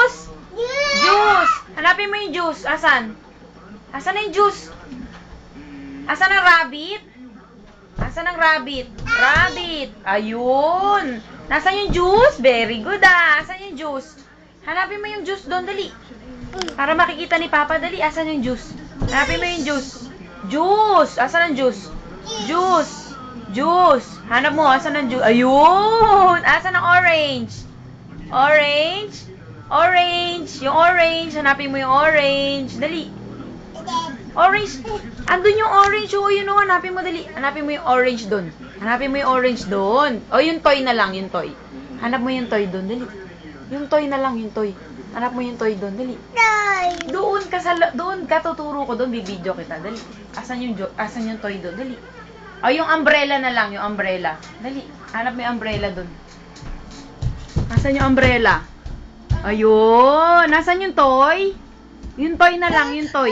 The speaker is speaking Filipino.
juice? Juice! Hanapin mo yung juice. Asan? Asan na yung juice? Asan ang rabbit? Asan ang rabbit? Rabbit! Ayun! Nasaan yung juice? Very good ah! Asan yung juice? Hanapin mo yung juice doon, dali. Para makikita ni Papa, dali. Asan yung juice? Hanapin mo yung juice. Juice! Asan ang juice? Juice! Juice! Hanap mo, asan ang juice? Ayun! Asan ang orange? Orange? Orange! Yung orange! Hanapin mo yung orange. Dali. Orange. Andun yung orange. O, yun o. Hanapin mo, dali. Hanapin mo yung orange doon. Hanapin mo yung orange doon. O, yung toy na lang, yung toy. Hanap mo yung toy doon, dali. Yung toy na lang, yung toy. Hanap mo yung toy doon, dali. Doon ka, tuturo ko doon, bibidyo kita, dali. Asan yung toy doon, dali. O, yung umbrella na lang, yung umbrella. Dali. Hanap mo yung umbrella doon. Asan yung umbrella? Ayun. Nasaan yung toy? Yung toy na lang, yung toy.